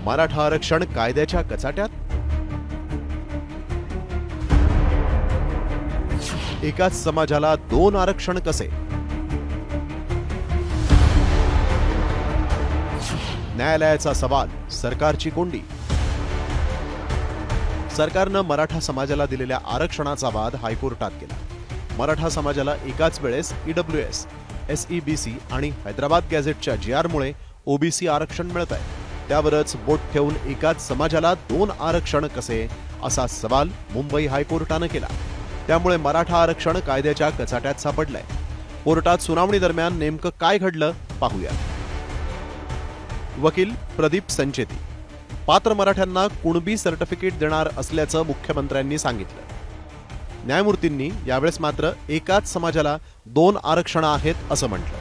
मराठा आरक्षण कायद्याच्या कचाट्यात? एकाच समाजाला 2 आरक्षण कसे? न्यायालयाचा सवाल, सरकारची कोंडी. सरकारनं मराठा समाजाला दिलेल्या आरक्षणाचा वाद हायकोर्टात केला. मराठा समाजाला एकाच वेळेस EWS, SEBC आणि हैदराबाद गॅझेटच्या GR मुळे OBC आरक्षण मिळत आहे. त्यावरच बोट ठेवून एकाच समाजाला 2 आरक्षण कसे, असा सवाल मुंबई हायकोर्टानं केला. त्यामुळे मराठा आरक्षण कायद्याच्या कचाट्यात सापडलंय. कोर्टात सुनावणी दरम्यान नेमकं काय घडलं पाहूया. वकील प्रदीप संचेती. पात्र मराठ्यांना कुणबी सर्टिफिकेट देणार असल्याचं मुख्यमंत्र्यांनी सांगितलं. न्यायमूर्तींनी यावेळेस मात्र एकाच समाजाला 2 आरक्षणं आहेत असं म्हटलं.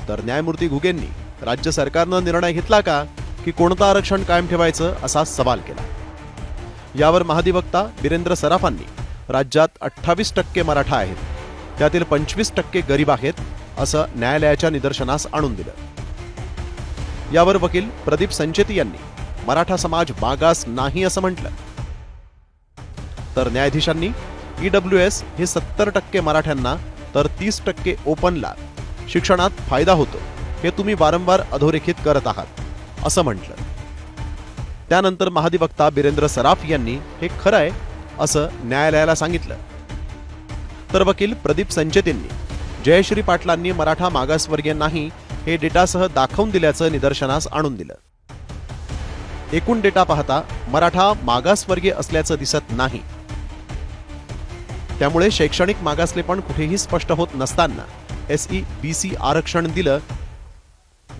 तर न्यायमूर्ती घुगेंनी राज्य सरकारनं निर्णय घेतला का की कोणतं आरक्षण कायम ठेवायचं, असा सवाल केला. यावर महाधिवक्ता बिरेंद्र सराफांनी राज्यात 28% मराठा आहेत, त्यातील 25% गरीब आहेत, असं न्यायालयाच्या निदर्शनास आणून दिलं. यावर वकील प्रदीप संचेती यांनी मराठा समाज मागास नाही असं म्हटलं. तर न्यायाधीशांनी EWS हे 70% मराठ्यांना तर 30% ओपनला शिक्षणात फायदा होतो हे तुम्ही वारंवार अधोरेखित करत आहात, असं म्हटलं. त्यानंतर महाधिवक्ता बिरेंद्र सराफ यांनी हे खरं आहे असं न्यायालयाला सांगितलं. तर वकील प्रदीप संचेतींनी जयश्री पाटलांनी मराठा मागासवर्गीय नाही हे डेटासह दाखवून दिल्याचं निदर्शनास आणून दिलं. एकूण डेटा पाहता मराठा मागासवर्गीय असल्याचं दिसत नाही. त्यामुळे शैक्षणिक मागासलेपण कुठेही स्पष्ट होत नसताना SEBC आरक्षण दिलं.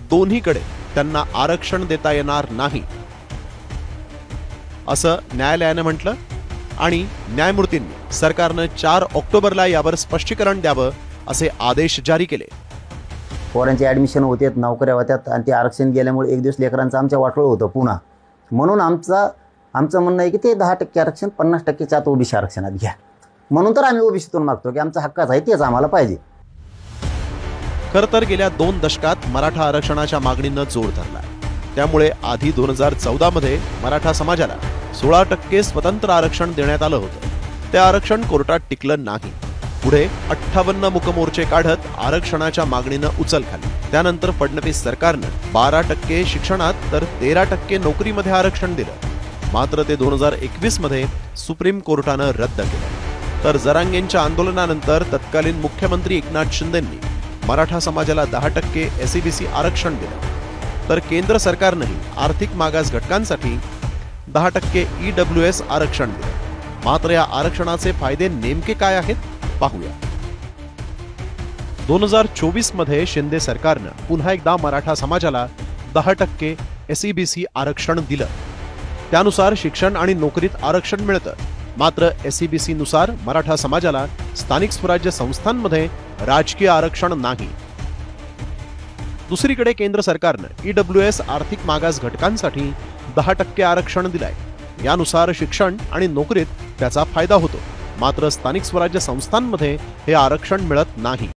दोन्हीकडे त्यांना आरक्षण देता येणार नाही असं न्यायालयानं म्हटलं आणि न्यायमूर्तींनी सरकारनं 4 ऑक्टोबरला यावर स्पष्टीकरण द्यावं असे आदेश जारी केले. पोरांचे ॲडमिशन होतात, नोकऱ्या होत्यात आणि ते आरक्षण गेल्यामुळे एक दिवस लेकरांचं आमच्या वाटोळं होतं पुन्हा. म्हणून आमचं म्हणणं आहे की ते 10% आरक्षण 50%च्या आत OBC आरक्षणात घ्या. म्हणून तर आम्ही OBCतून मागतो की आमचा हक्काच आहे, तेच आम्हाला पाहिजे. खरं तर गेल्या 2 दशकात मराठा आरक्षणाच्या मागणीनं जोर धरला. त्यामुळे आधी 2014 मध्ये मराठा समाजाला 16% स्वतंत्र आरक्षण देण्यात आलं होतं. ते आरक्षण कोर्टात टिकलं नाही. पुढे 58 मुकमोर्चे काढत आरक्षणाच्या मागणीनं उचल खाली. त्यानंतर फडणवीस सरकारनं 12% शिक्षणात तर 13% नोकरीमध्ये आरक्षण दिलं. मात्र ते 2021 मध्ये सुप्रीम कोर्टानं रद्द केलं. तर जरांगेंच्या आंदोलनानंतर तत्कालीन मुख्यमंत्री एकनाथ शिंदेंनी मराठा समाजाला 10% SEBC आरक्षण दिलं. तर केंद्र सरकारनंही आर्थिक मागास घटकांसाठी 10% EWS आरक्षण दिलं. मात्र या आरक्षणाचे फायदे नेमके काय आहेत पाहूया. 2024 मध्ये शिंदे सरकारनं पुन्हा एकदा मराठा समाजाला 10% SEBC आरक्षण दिलं. त्यानुसार शिक्षण आणि नोकरीत आरक्षण मिळतं. मात्र SEBC नुसार मराठा समाजाला स्थानिक स्वराज्य संस्थांमध्ये राजकीय आरक्षण नाही. दुसरीकडे केंद्र सरकारनं EWS आर्थिक मागास घटकांसाठी 10% आरक्षण दिलंय. यानुसार शिक्षण आणि नोकरीत त्याचा फायदा होतो. मात्र स्थानिक स्वराज्य संस्थांमध्ये हे आरक्षण मिळत नाही.